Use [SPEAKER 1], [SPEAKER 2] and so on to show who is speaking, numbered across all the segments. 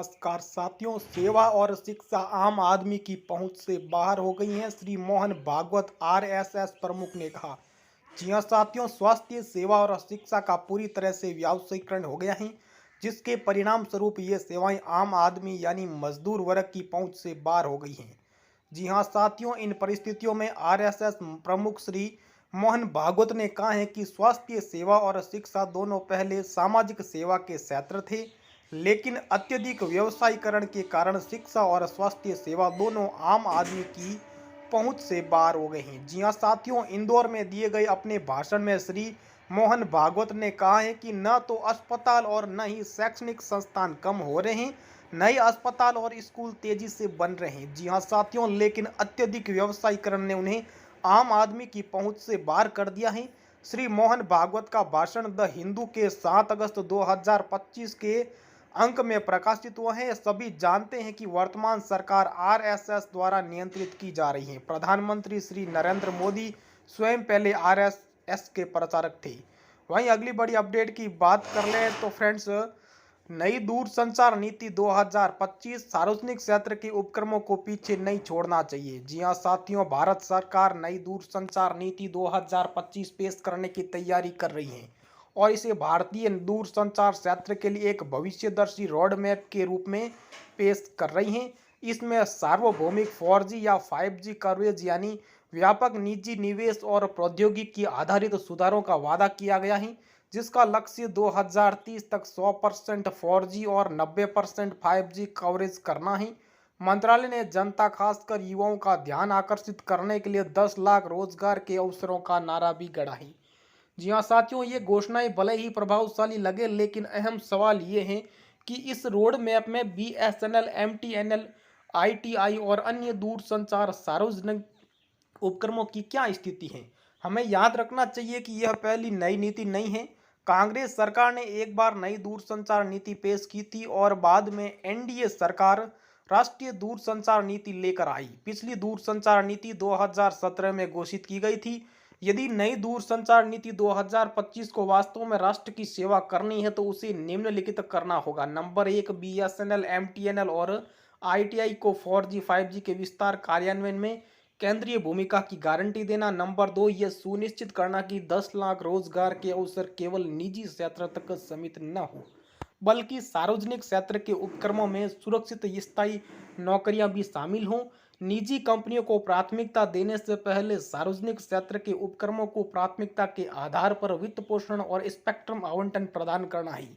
[SPEAKER 1] नमस्कार साथियों, सेवा और शिक्षा आम आदमी की पहुंच से बाहर हो गई हैं। श्री मोहन भागवत आरएसएस प्रमुख ने कहा। जी हां साथियों, स्वास्थ्य सेवा और शिक्षा का पूरी तरह से व्यावसायीकरण हो गया है, जिसके परिणाम स्वरूप ये सेवाएं आम आदमी यानी मजदूर वर्ग की पहुंच से बाहर हो गई हैं। जी हां साथियों, इन परिस्थितियों में आरएसएस प्रमुख श्री मोहन भागवत ने कहा है कि स्वास्थ्य सेवा और शिक्षा दोनों पहले सामाजिक सेवा के क्षेत्र थे, लेकिन अत्यधिक व्यवसायीकरण के कारण शिक्षा और स्वास्थ्य सेवा दोनों आम आदमी की पहुंच से बाहर हो गए हैं। जी हां साथियों, इंदौर में दिए गए अपने भाषण में श्री मोहन भागवत ने कहा है कि न तो अस्पताल और न ही शैक्षणिक संस्थान कम हो रहे हैं, नए अस्पताल और स्कूल तेजी से बन रहे हैं। जी हां साथियों, लेकिन अत्यधिक व्यवसायीकरण ने उन्हें आम आदमी की पहुंच से बाहर कर दिया है। श्री मोहन भागवत का भाषण द हिंदू के 7 अगस्त 2025 के अंक में प्रकाशित हुआ है। सभी जानते हैं कि वर्तमान सरकार आरएसएस द्वारा नियंत्रित की जा रही है। प्रधानमंत्री श्री नरेंद्र मोदी स्वयं पहले आरएसएस के प्रचारक थे। वहीं अगली बड़ी अपडेट की बात कर लें तो फ्रेंड्स, नई दूरसंचार नीति 2025 सार्वजनिक क्षेत्र के उपक्रमों को पीछे नहीं छोड़ना चाहिए। जी हां साथियों, भारत सरकार नई दूरसंचार नीति 2025 पेश करने की तैयारी कर रही है और इसे भारतीय दूरसंचार क्षेत्र के लिए एक भविष्यदर्शी रोड मैप के रूप में पेश कर रही है। इसमें सार्वभौमिक 4G या 5G कवरेज यानी व्यापक निजी निवेश और प्रौद्योगिकी आधारित सुधारों का वादा किया गया है, जिसका लक्ष्य 2030 तक 100% 4G और 90% 5G कवरेज करना है। मंत्रालय ने जनता, खासकर युवाओं का ध्यान आकर्षित करने के लिए 10 लाख रोजगार के अवसरों का नारा भी गढ़ा है। जी हाँ साथियों, ये घोषणाएं भले ही प्रभावशाली लगे, लेकिन अहम सवाल ये है कि इस रोड मैप में BSNL, MTNL, ITI और अन्य दूरसंचार सार्वजनिक उपक्रमों की क्या स्थिति है। हमें याद रखना चाहिए कि यह पहली नई नीति नहीं है। कांग्रेस सरकार ने एक बार नई दूरसंचार नीति पेश की थी और बाद में एनडीए सरकार राष्ट्रीय दूरसंचार नीति लेकर आई। पिछली दूरसंचार नीति 2017 में घोषित की गई थी। यदि नई दूरसंचार नीति 2025 को वास्तव में राष्ट्र की सेवा करनी है तो उसे निम्नलिखित करना होगा। नंबर 1, BSNL, MTNL और ITI को 4G 5G के विस्तार कार्यान्वयन में केंद्रीय भूमिका की गारंटी देना। नंबर 2, यह सुनिश्चित करना कि 10 लाख रोजगार के अवसर केवल निजी क्षेत्र तक सीमित न हो, बल्कि सार्वजनिक क्षेत्र के उपक्रमों में सुरक्षित स्थायी नौकरियां भी शामिल हों। निजी कंपनियों को प्राथमिकता देने से पहले सार्वजनिक क्षेत्र के उपक्रमों को प्राथमिकता के आधार पर वित्त पोषण और स्पेक्ट्रम आवंटन प्रदान करना है।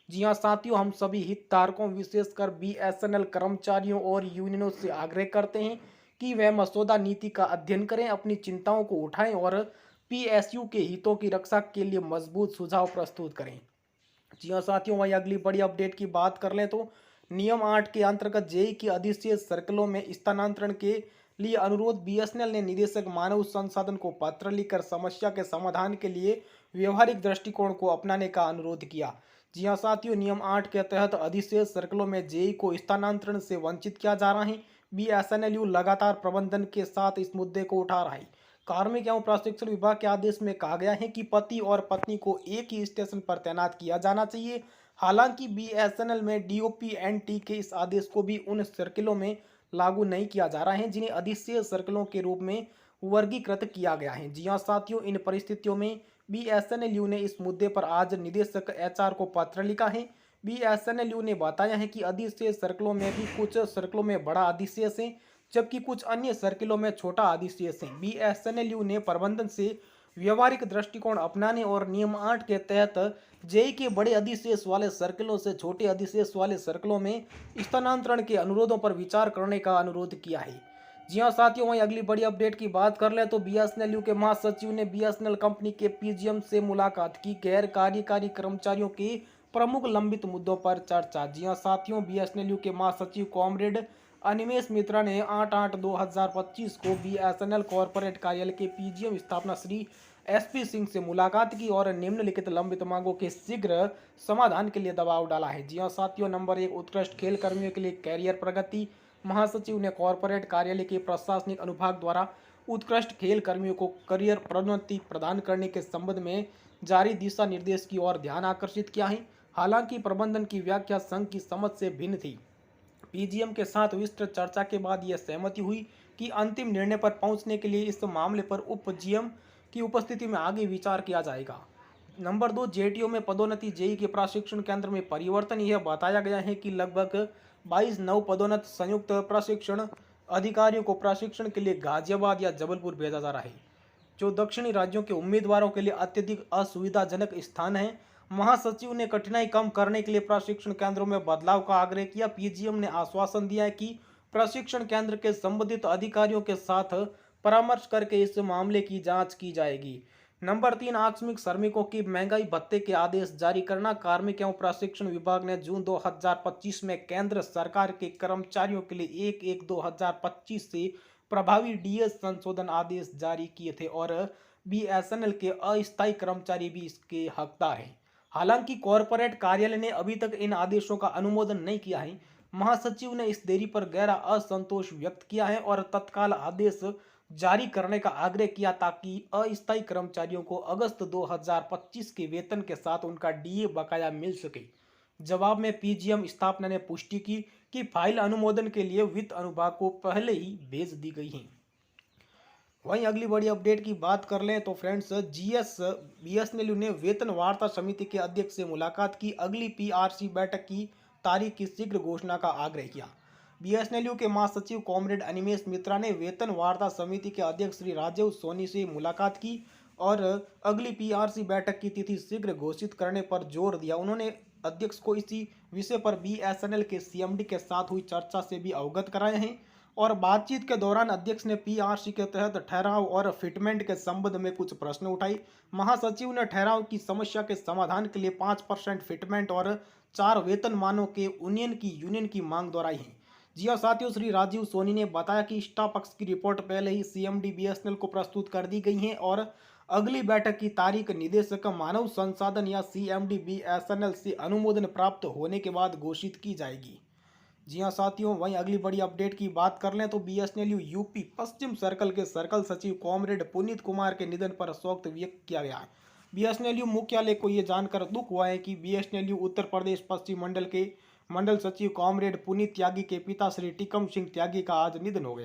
[SPEAKER 1] जी हाँ साथियों, हम सभी हितधारकों, विशेषकर BSNL कर्मचारियों और यूनियनों से आग्रह करते हैं कि वह मसौदा नीति का अध्ययन करें, अपनी चिंताओं को उठाएं और PSU के हितों की रक्षा के लिए मजबूत सुझाव प्रस्तुत करें। जी हाँ साथियों, वहीं अगली बड़ी अपडेट की बात कर लें तो नियम 8 के अंतर्गत जेई के अधिशेष सर्कलों में स्थानांतरण के लिए अनुरोध। BSNL ने निदेशक मानव संसाधन को पत्र लिखकर समस्या के समाधान के लिए व्यवहारिक दृष्टिकोण को अपनाने का अनुरोध किया। जी हाँ साथियों, नियम 8 के तहत अधिशेष सर्कलों में जेई को स्थानांतरण से वंचित किया जा रहा है। BSNLU लगातार प्रबंधन के साथ इस मुद्दे को उठा रहा है। कार्मिक एवं प्रशिक्षण विभाग के आदेश में कहा गया है कि पति और पत्नी को एक ही स्टेशन पर तैनात किया जाना चाहिए। हालांकि BSNL में DOPNT के इस आदेश को भी उन सर्किलों में लागू नहीं किया जा रहा है जिन्हें अधिशेष सर्किलों के रूप में वर्गीकृत किया गया है। जी हाँ साथियों, इन परिस्थितियों में BSNLU ने इस मुद्दे पर आज निदेशक HR को पत्र लिखा है। BSNLU ने बताया है कि अधिशेष सर्किलों में भी कुछ सर्किलों में बड़ा अधिशेष है, जबकि कुछ अन्य सर्किलों में छोटा अधिशेष है। BSNLU ने प्रबंधन से व्यवहारिक दृष्टिकोण अपनाने और नियम 8 के तहत जेई के बड़े अधिशेष वाले सर्किलों से छोटे अधिशेष वाले सर्किलों में स्थानांतरण के अनुरोधों पर विचार करने का अनुरोध किया है। जी हाँ साथियों, वहीं अगली बड़ी अपडेट की बात कर लें तो BSNLU के महासचिव ने BSNL कंपनी के PGM से मुलाकात की। गैर कार्यकारी कर्मचारियों के प्रमुख लंबित मुद्दों पर चर्चा। जी हाँ साथियों, BSNLU के महासचिव कॉमरेड अनिमेश मित्रा ने 8/8/2025 को BSNL कॉरपोरेट कार्यालय के PGM स्थापना श्री SP सिंह से मुलाकात की और निम्नलिखित लंबित मांगों के शीघ्र समाधान के लिए दबाव डाला है। जी हाँ साथियों, नंबर 1, उत्कृष्ट खेल कर्मियों के लिए कैरियर प्रगति। महासचिव ने कॉरपोरेट कार्यालय के प्रशासनिक अनुभाग द्वारा उत्कृष्ट खेल कर्मियों को करियर प्रोन्नति प्रदान करने के संबंध में जारी दिशा निर्देश की ओर ध्यान आकर्षित किया है। हालांकि प्रबंधन की व्याख्या संघ की समझ से भिन्न थी। पीजीएम के साथ विस्तृत चर्चा के बाद यह सहमति हुई कि अंतिम निर्णय पर पहुंचने के लिए इस मामले पर उप जीएम की उपस्थिति में आगे विचार किया जाएगा। नंबर 2, जेटीओ में पदोन्नति। जेई के प्रशिक्षण केंद्र में परिवर्तन। यह बताया गया है कि लगभग 22 नव पदोन्नत संयुक्त प्रशिक्षण अधिकारियों को प्रशिक्षण के लिए गाजियाबाद या जबलपुर भेजा जा रहा है, जो दक्षिणी राज्यों के उम्मीदवारों के लिए अत्यधिक असुविधाजनक स्थान है। महासचिव ने कठिनाई कम करने के लिए प्रशिक्षण केंद्रों में बदलाव का आग्रह किया। पीजीएम ने आश्वासन दिया है कि प्रशिक्षण केंद्र के संबंधित अधिकारियों के साथ परामर्श करके इस मामले की जांच की जाएगी। नंबर 3, आकस्मिक श्रमिकों की महंगाई भत्ते के आदेश जारी करना। कार्मिक एवं प्रशिक्षण विभाग ने जून 2025 में केंद्र सरकार के कर्मचारियों के लिए 1/1/2025 से प्रभावी डीए संशोधन आदेश जारी किए थे और बीएसएनएल के अस्थायी कर्मचारी भी इसके हकदार हैं। हालांकि कॉरपोरेट कार्यालय ने अभी तक इन आदेशों का अनुमोदन नहीं किया है। महासचिव ने इस देरी पर गहरा असंतोष व्यक्त किया है और तत्काल आदेश जारी करने का आग्रह किया ताकि अस्थायी कर्मचारियों को अगस्त 2025 के वेतन के साथ उनका डीए बकाया मिल सके। जवाब में पीजीएम स्थापना ने पुष्टि की कि फाइल अनुमोदन के लिए वित्त अनुभाग को पहले ही भेज दी गई है। वहीं अगली बड़ी अपडेट की बात कर लें तो फ्रेंड्स, बीएसएनएल ने वेतन वार्ता समिति के अध्यक्ष से मुलाकात की। अगली पीआरसी बैठक की तारीख की शीघ्र घोषणा का आग्रह किया। बीएसएनएल के महासचिव कॉमरेड अनिमेश मित्रा ने वेतन वार्ता समिति के अध्यक्ष श्री राजीव सोनी से मुलाकात की और अगली पीआरसी बैठक की तिथि शीघ्र घोषित करने पर जोर दिया। उन्होंने अध्यक्ष को इसी विषय पर बीएसएनएल के सीएमडी के साथ हुई चर्चा से भी अवगत कराए हैं और बातचीत के दौरान अध्यक्ष ने पीआरसी के तहत ठहराव और फिटमेंट के संबंध में कुछ प्रश्न उठाए। महासचिव ने ठहराव की समस्या के समाधान के लिए 5% फिटमेंट और 4 वेतन मानों के यूनियन की मांग दोहराई है। जी हाँ साथियों, श्री राजीव सोनी ने बताया कि स्टाफ पक्ष की रिपोर्ट पहले ही सीएमडी बीएसएनएल को प्रस्तुत कर दी गई है और अगली बैठक की तारीख निदेशक मानव संसाधन या सीएमडी बीएसएनएल से अनुमोदन प्राप्त होने के बाद घोषित की जाएगी। जी हाँ साथियों, वहीं अगली बड़ी अपडेट की बात कर लें तो बीएसएनएल यूपी पश्चिम सर्कल के सर्कल सचिव कॉमरेड पुनीत कुमार के निधन पर शोक व्यक्त किया गया है। बीएसएनएल मुख्यालय को ये जानकर दुख हुआ है कि बीएसएनएल उत्तर प्रदेश पश्चिम मंडल के मंडल सचिव कॉमरेड पुनीत त्यागी के पिता श्री टिकम सिंह त्यागी का आज निधन हो गया।